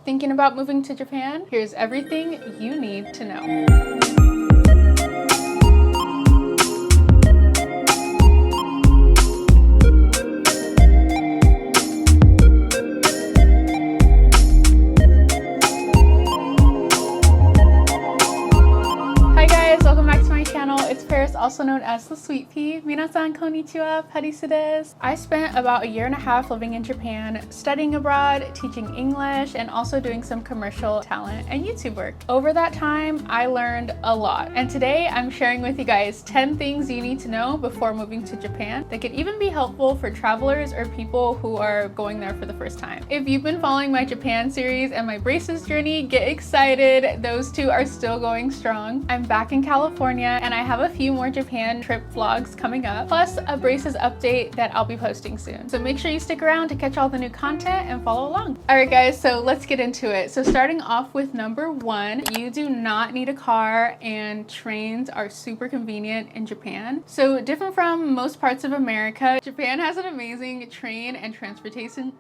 Thinking about moving to Japan? Here's everything you need to know. Also known as the Sweet Pea. Minasan konnichiwa, Parisu desu. I spent about a year and a half living in Japan, studying abroad, teaching English, and also doing some commercial talent and YouTube work. Over that time, I learned a lot. And today I'm sharing with you guys 10 things you need to know before moving to Japan that could even be helpful for travelers or people who are going there for the first time. If you've been following my Japan series and my braces journey, get excited. Those two are still going strong. I'm back in California and I have a few more Japan trip vlogs coming up, plus a braces update that I'll be posting soon. So make sure you stick around to catch all the new content and follow along. All right guys, so let's get into it. So starting off with number one, you do not need a car and trains are super convenient in Japan. So different from most parts of America, Japan has an amazing train and transportation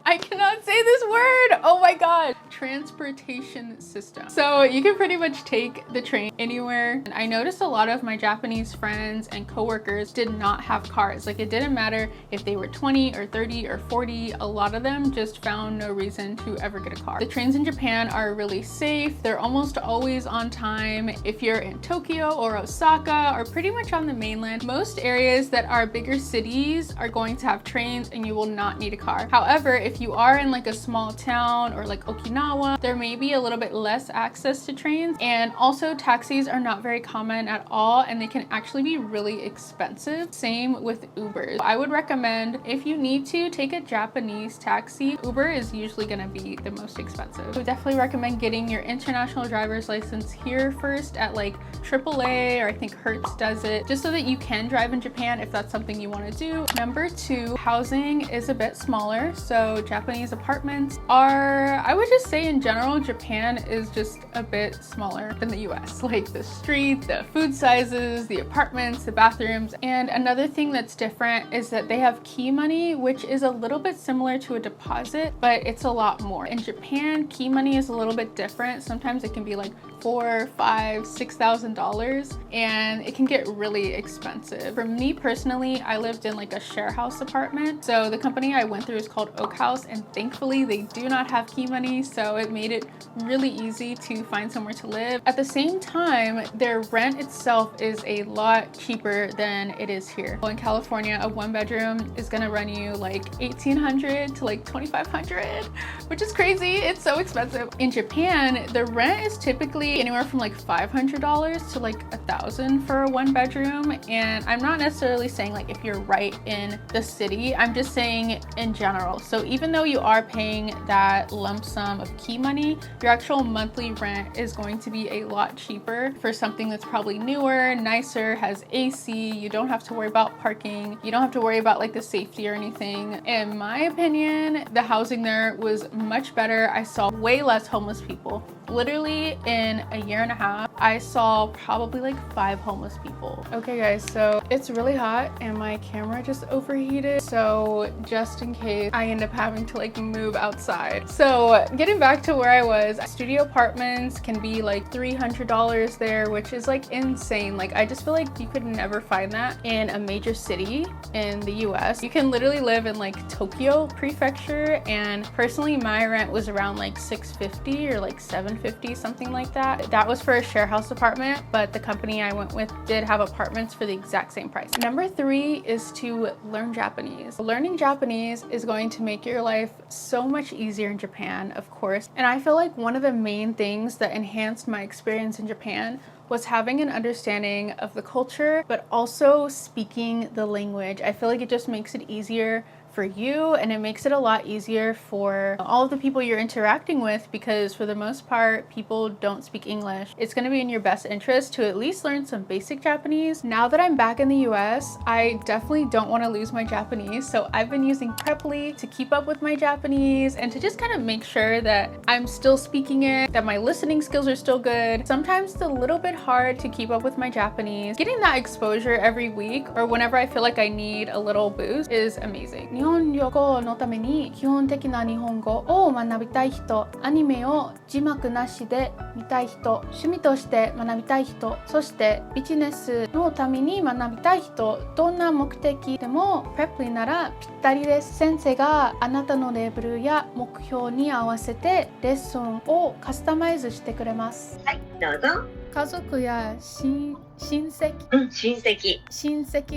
I cannot say this word! Oh my god! Transportation system. So you can pretty much take the train anywhere. And I noticed a lot of my Japanese friends and coworkers did not have cars. Like it didn't matter if they were 20 or 30 or 40, a lot of them just found no reason to ever get a car. The trains in Japan are really safe. They're almost always on time. If you're in Tokyo or Osaka or pretty much on the mainland, most areas that are bigger cities are going to have trains and you will not need a car. However, if you are in like a small town or like Okinawa, there may be a little bit less access to trains, and also taxis are not very common at all and they can actually be really expensive. Same with Ubers. I would recommend if you need to take a Japanese taxi, Uber is usually gonna be the most expensive. I would definitely recommend getting your international driver's license here first at like AAA, or I think Hertz does it, just so that you can drive in Japan if that's something you want to do. Number two, housing is a bit smaller. So Japanese apartments are, I would just say in general, Japan is just a bit smaller than the US. Like the streets, the food sizes, the apartments, the bathrooms. And another thing that's different is that they have key money, which is a little bit similar to a deposit, but it's a lot more. In Japan, key money is a little bit different. Sometimes it can be like $4,000, $5,000, $6,000, and it can get really expensive. For me personally, I lived in like a share house apartment. So the company I went through is called Oak House, and thankfully they do not have key money, so it made it really easy to find somewhere to live. At the same time, their rent itself is a lot cheaper than it is here. Well, in California, a one bedroom is gonna run you like $1,800 to like $2,500, which is crazy. It's so expensive. In Japan, the rent is typically anywhere from like $500 to like $1,000 for a one bedroom. And I'm not necessarily saying like if you're right in the city, I'm just saying in general. So even though you are paying that lump sum of key money, your actual monthly rent is going to be a lot cheaper for something that's probably newer, nicer, has AC. You don't have to worry about parking. You don't have to worry about like the safety or anything. In my opinion, the housing there was much better. I saw way less homeless people. Literally in a year and a half, I saw probably like 5 homeless people. Okay guys, so it's really hot and my camera just overheated. So just in case I end up having to like move outside. So getting back to where I was, studio apartments can be like $300 there, which is like insane. Like I just feel like you could never find that in a major city in the US. You can literally live in like Tokyo prefecture, and personally my rent was around like $650 or like $750, something like that. That was for a share house apartment, but the company I went with did have apartments for the exact same price. Number 3 is to learn Japanese. Learning Japanese is going to make your life so much easier in Japan, of course. And I feel like one of the main things that enhanced my experience in Japan was having an understanding of the culture, but also speaking the language. I feel like it just makes it easier for you, and it makes it a lot easier for all of the people you're interacting with, because for the most part, people don't speak English. It's going to be in your best interest to at least learn some basic Japanese. Now that I'm back in the US, I definitely don't want to lose my Japanese, so I've been using Preply to keep up with my Japanese and to just kind of make sure that I'm still speaking it, that my listening skills are still good. Sometimes it's a little bit hard to keep up with my Japanese. Getting that exposure every week or whenever I feel like I need a little boost is amazing. 本旅行のために基本的な日本語を学びたい人、アニメを字幕なしで見たい人、趣味として学びたい人、そしてビジネスのために学びたい人、どんな目的でもプレプリならぴったりです。先生があなたのレベルや目標に合わせてレッスンをカスタマイズしてくれます。はい、どうぞ。家族や親戚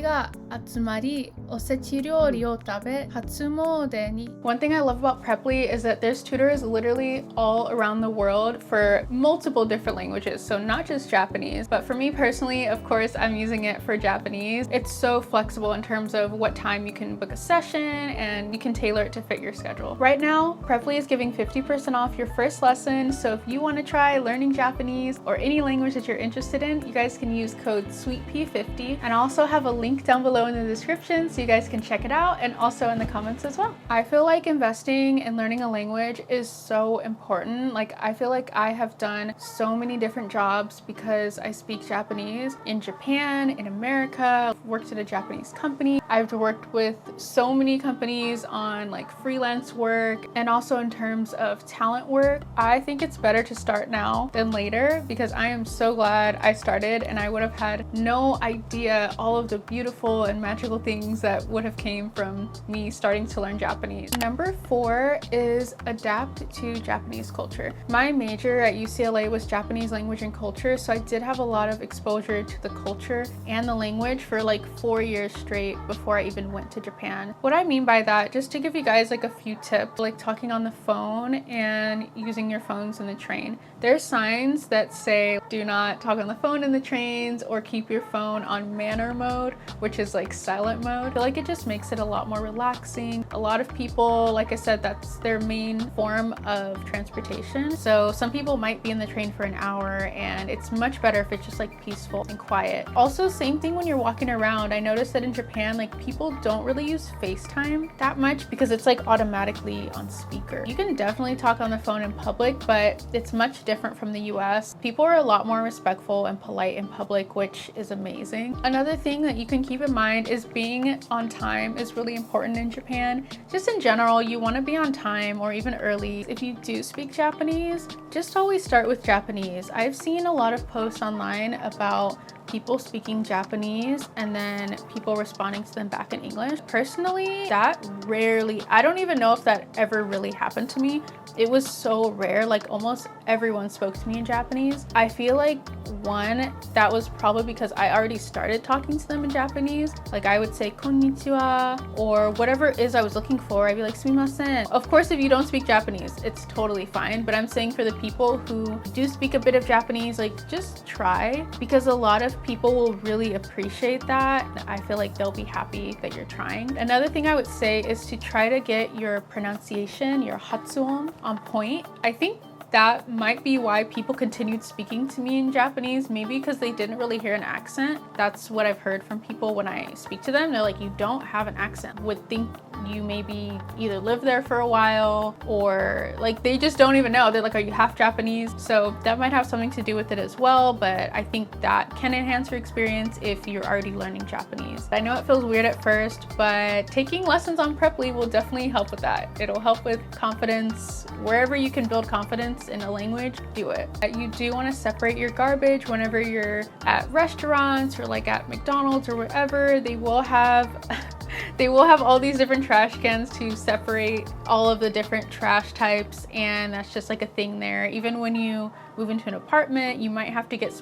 が集まりおせち料理を食べ初詣に。One thing I love about Preply is that there's tutors literally all around the world for multiple different languages, so not just Japanese, but for me personally, of course, I'm using it for Japanese. It's so flexible in terms of what time you can book a session and you can tailor it to fit your schedule. Right now, Preply is giving 50% off your first lesson, so if you want to try learning Japanese or any language that you're interested in, you guys can use code SWEETP50, and I also have a link down below in the description so you guys can check it out, and also in the comments as well. I feel like investing in learning a language is so important. Like, I feel like I have done so many different jobs because I speak Japanese in Japan, in America. I've worked at a Japanese company. I've worked with so many companies on like freelance work and also in terms of talent work. I think it's better to start now than later because I am so glad I started, and I would have had no idea all of the beautiful and magical things that would have came from me starting to learn Japanese. Number 4 is adapt to Japanese culture. My major at UCLA was Japanese language and culture, so I did have a lot of exposure to the culture and the language for like 4 years straight before I even went to Japan. What I mean by that, just to give you guys like a few tips, like talking on the phone and using your phones in the train. There's signs that say do not talk on the phone in the trains or keep your phone on manner mode, which is like silent mode. I feel like it just makes it a lot more relaxing. A lot of people, like I said, that's their main form of transportation. So some people might be in the train for an hour, and it's much better if it's just like peaceful and quiet. Also, same thing when you're walking around. I noticed that in Japan, like people don't really use FaceTime that much because it's like automatically on speaker. You can definitely talk on the phone in public, but it's much different from the US. People are a lot more respectful and polite in public, which is amazing. Another thing that you can keep in mind is being on time is really important in Japan. Just in general, you want to be on time or even early. If you do speak Japanese, just always start with Japanese. I've seen a lot of posts online about people speaking Japanese and then people responding to them back in English. Personally, that rarely, I don't even know if that ever really happened to me. It was so rare, like almost everyone spoke to me in Japanese. I feel like one, that was probably because I already started talking to them in Japanese. Like I would say konnichiwa or whatever it is I was looking for. I'd be like sumimasen. Of course, if you don't speak Japanese, it's totally fine. But I'm saying for the people who do speak a bit of Japanese, like just try, because a lot of people will really appreciate that. I feel like they'll be happy that you're trying. Another thing I would say is to try to get your pronunciation, your hatsuon on point. I think that might be why people continued speaking to me in Japanese, maybe because they didn't really hear an accent. That's what I've heard from people when I speak to them. They're like, you don't have an accent. Would think you maybe either live there for a while or like they just don't even know. They're like, are you half Japanese? So that might have something to do with it as well, but I think that can enhance your experience if you're already learning Japanese. I know it feels weird at first, but taking lessons on Preply will definitely help with that. It'll help with confidence. Wherever you can build confidence in a language, do it. You do want to separate your garbage whenever you're at restaurants or like at McDonald's or wherever. They will have all these different trash cans to separate all of the different trash types, and that's just like a thing there. Even when you move into an apartment, you might have to get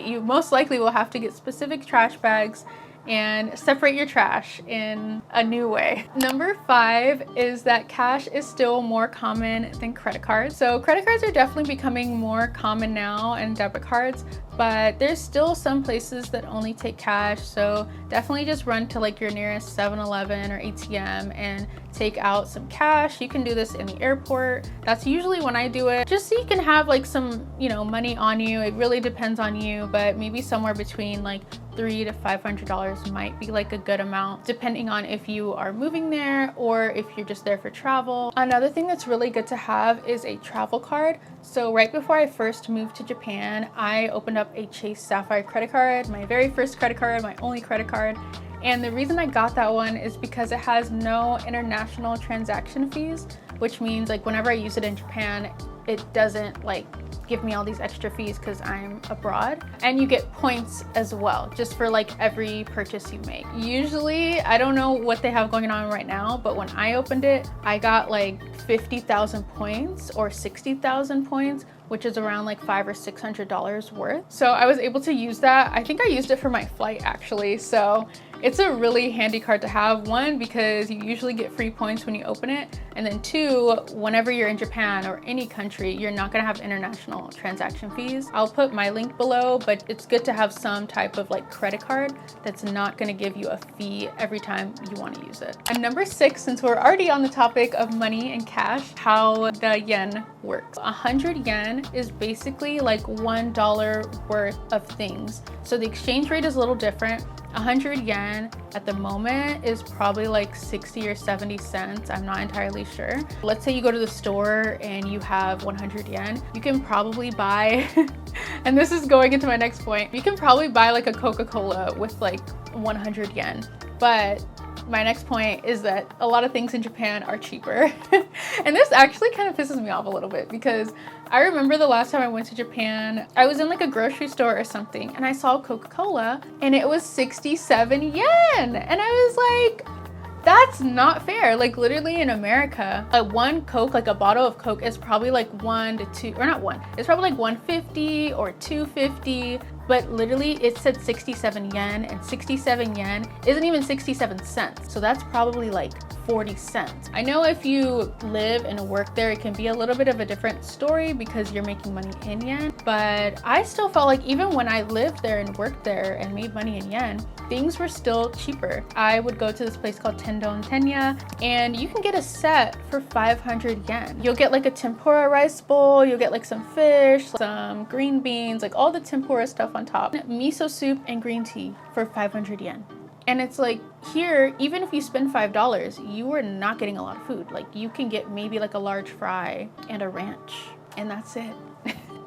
you most likely will have to get specific trash bags and separate your trash in a new way. Number 5 is that cash is still more common than credit cards. So credit cards are definitely becoming more common now, and debit cards, but there's still some places that only take cash. So definitely just run to like your nearest 7-Eleven or ATM and take out some cash. You can do this in the airport. That's usually when I do it, just so you can have like some, money on you. It really depends on you, but maybe somewhere between like $300 to $500 might be like a good amount, depending on if you are moving there or if you're just there for travel. Another thing that's really good to have is a travel card. So right before I first moved to Japan, I opened up a Chase Sapphire credit card, my very first credit card, my only credit card. And the reason I got that one is because it has no international transaction fees, which means like whenever I use it in Japan, it doesn't like give me all these extra fees because I'm abroad. And you get points as well, just for like every purchase you make. Usually, I don't know what they have going on right now, but when I opened it, I got like 50,000 points or 60,000 points, which is around like $500 or $600 worth. So I was able to use that. I think I used it for my flight actually. So it's a really handy card to have. One, because you usually get free points when you open it. And then two, whenever you're in Japan or any country, you're not gonna have international transaction fees. I'll put my link below, but it's good to have some type of like credit card that's not gonna give you a fee every time you wanna use it. And number 6, since we're already on the topic of money and cash, how the yen works. 100 yen is basically like $1 worth of things. So the exchange rate is a little different. 100 yen at the moment is probably like 60 or 70 cents. I'm not entirely sure. Let's say you go to the store and you have 100 yen. You can probably buy, and this is going into my next point, you can probably buy like a Coca-Cola with like 100 yen. But my next point is that a lot of things in Japan are cheaper. And this actually kind of pisses me off a little bit because I remember the last time I went to Japan, I was in like a grocery store or something and I saw Coca-Cola and it was 67 yen. And I was like, that's not fair. Like literally in America, one Coke, like a bottle of Coke is probably like it's probably like 150 or 250. But literally it said 67 yen, and 67 yen isn't even 67 cents. So that's probably like 40 cents. I know if you live and work there, it can be a little bit of a different story because you're making money in yen. But I still felt like even when I lived there and worked there and made money in yen, things were still cheaper. I would go to this place called Tendon Tenya, and you can get a set for 500 yen. You'll get like a tempura rice bowl, you'll get like some fish, some green beans, like all the tempura stuff on top, miso soup and green tea for 500 yen. And it's like here, even if you spend $5, you are not getting a lot of food. Like you can get maybe like a large fry and a ranch, and that's it.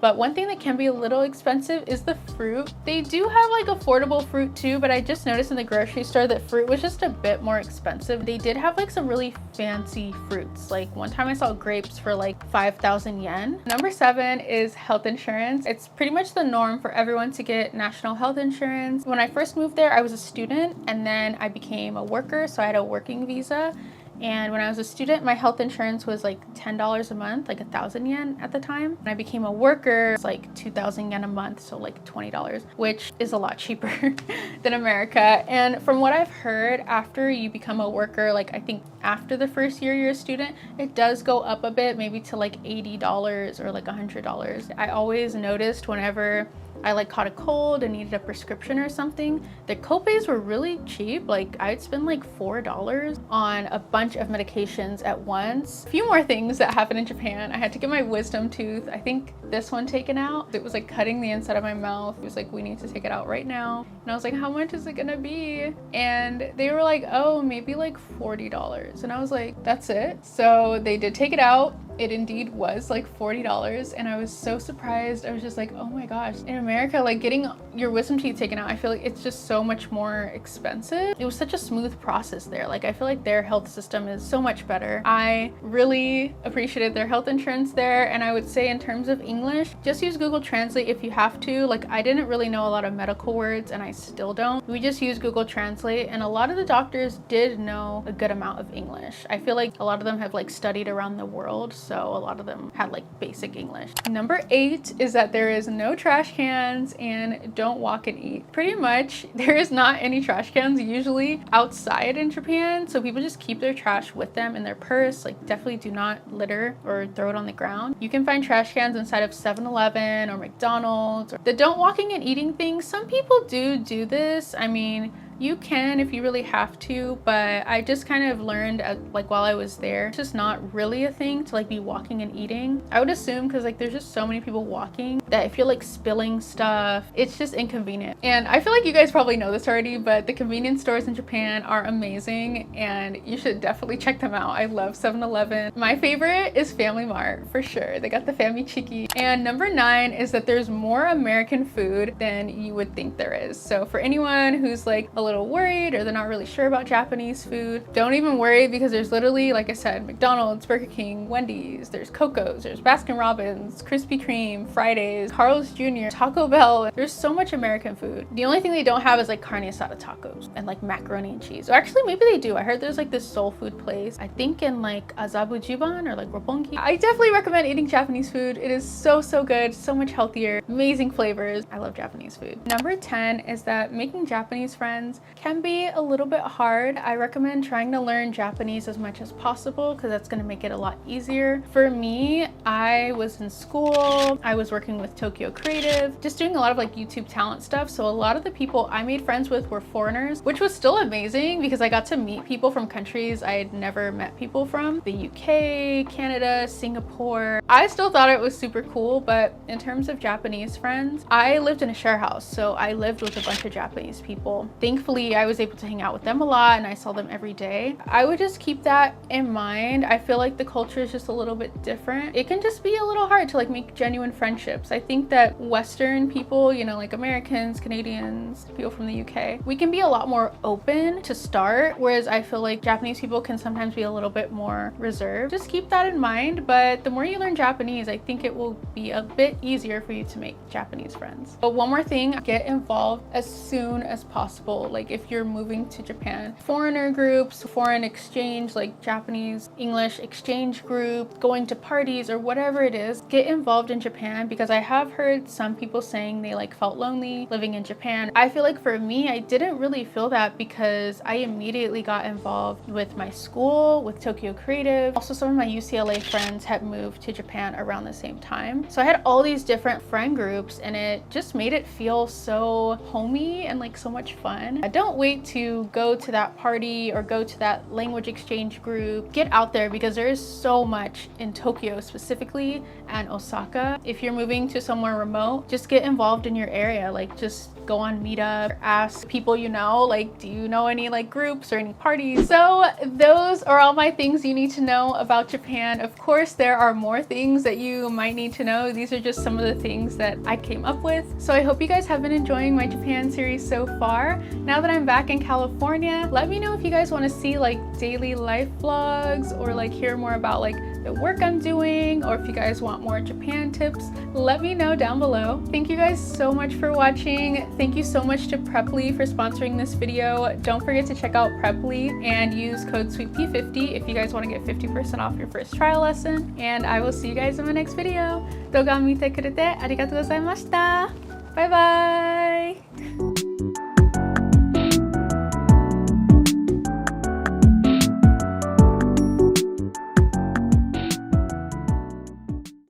But one thing that can be a little expensive is the fruit. They do have like affordable fruit too, but I just noticed in the grocery store that fruit was just a bit more expensive. They did have like some really fancy fruits. Like one time I saw grapes for like 5,000 yen. Number 7 is health insurance. It's pretty much the norm for everyone to get national health insurance. When I first moved there, I was a student and then I became a worker, so I had a working visa. And when I was a student, my health insurance was like $10 a month, like 1,000 yen at the time. When I became a worker, it's like 2,000 yen a month, so like $20, which is a lot cheaper than America. And from what I've heard, after you become a worker, like I think after the first year you're a student, it does go up a bit, maybe to like $80 or like $100. I always noticed whenever I like caught a cold and needed a prescription or something, the copays were really cheap. Like I'd spend like $4 on a bunch of medications at once. A few more things that happened in Japan. I had to get my wisdom tooth, I think this one, taken out. It was like cutting the inside of my mouth. It was like, we need to take it out right now. And I was like, how much is it gonna be? And they were like, oh, maybe like $40. And I was like, that's it? So they did take it out. It indeed was like $40, and I was so surprised. I was just like, oh my gosh. In America, like getting your wisdom teeth taken out, I feel like it's just so much more expensive. It was such a smooth process there. Like I feel like their health system is so much better. I really appreciated their health insurance there, and I would say in terms of English, just use Google Translate if you have to. Like I didn't really know a lot of medical words, and I still don't. We just use Google Translate, and a lot of the doctors did know a good amount of English. I feel like a lot of them have like studied around the world, so a lot of them had like basic English. Number 8 is that there is no trash cans and don't walk and eat. Pretty much there is not any trash cans usually outside in Japan, so people just keep their trash with them in their purse. Like definitely do not litter or throw it on the ground. You can find trash cans inside of 7-Eleven or McDonald's. The don't walking and eating thing, some people do this. I mean, You can if you really have to, but I just kind of learned like while I was there, it's just not really a thing to like be walking and eating. I would assume because like there's just so many people walking that if you're like spilling stuff, it's just inconvenient. And I feel like you guys probably know this already, but the convenience stores in Japan are amazing and you should definitely check them out. I love 7-Eleven. My favorite is Family Mart for sure. They got the Family Chiki. And number 9 is that there's more American food than you would think there is. So for anyone who's like a little worried or they're not really sure about Japanese food, don't even worry because there's literally, like I said, McDonald's, Burger King, Wendy's, there's Coco's, there's Baskin Robbins, Krispy Kreme, Fridays, Carl's Jr., Taco Bell. There's so much American food. The only thing they don't have is like carne asada tacos and like macaroni and cheese. Or actually maybe they do. I heard there's like this soul food place, I think in like Azabujuban or like Roppongi. I definitely recommend eating Japanese food. It is so good, so much healthier, amazing flavors. I love Japanese food. Number 10 is that making Japanese friends can be a little bit hard. I recommend trying to learn Japanese as much as possible because that's going to make it a lot easier. For me, I was in school, I was working with Tokyo Creative, just doing a lot of like YouTube talent stuff. So a lot of the people I made friends with were foreigners, which was still amazing because I got to meet people from countries I had never met people from. The UK, Canada, Singapore. I still thought it was super cool, but in terms of Japanese friends, I lived in a share house. So I lived with a bunch of Japanese people. Thankfully, I was able to hang out with them a lot and I saw them every day. I would just keep that in mind. I feel like the culture is just a little bit different. It can just be a little hard to like make genuine friendships. I think that Western people, you know, like Americans, Canadians, people from the UK, we can be a lot more open to start, whereas I feel like Japanese people can sometimes be a little bit more reserved. Just keep that in mind, but the more you learn Japanese, I think it will be a bit easier for you to make Japanese friends. But one more thing, get involved as soon as possible. Like if you're moving to Japan, foreigner groups, foreign exchange, like Japanese English exchange group, going to parties or whatever it is, get involved in Japan because I have heard some people saying they like felt lonely living in Japan. I feel like for me, I didn't really feel that because I immediately got involved with my school, with Tokyo Creative. Also, some of my UCLA friends had moved to Japan around the same time. So I had all these different friend groups and it just made it feel so homey and like so much fun. Don't wait to go to that party or go to that language exchange group. Get out there because there is so much in Tokyo specifically and Osaka. If you're moving to somewhere remote, just get involved in your area. Like just go on Meetup, ask people you know, like, do you know any like groups or any parties? So those are all my things you need to know about Japan. Of course, there are more things that you might need to know. These are just some of the things that I came up with. So I hope you guys have been enjoying my Japan series so far. Now that I'm back in California, let me know if you guys want to see like daily life vlogs or like hear more about like the work I'm doing, or if you guys want more Japan tips, let me know down below. Thank you guys so much for watching. Thank you so much to Preply for sponsoring this video. Don't forget to check out Preply and use code SWEETPEA50 if you guys want to get 50% off your first trial lesson. And I will see you guys in my next video. 動画を見てくれてありがとうございました。バイバイ。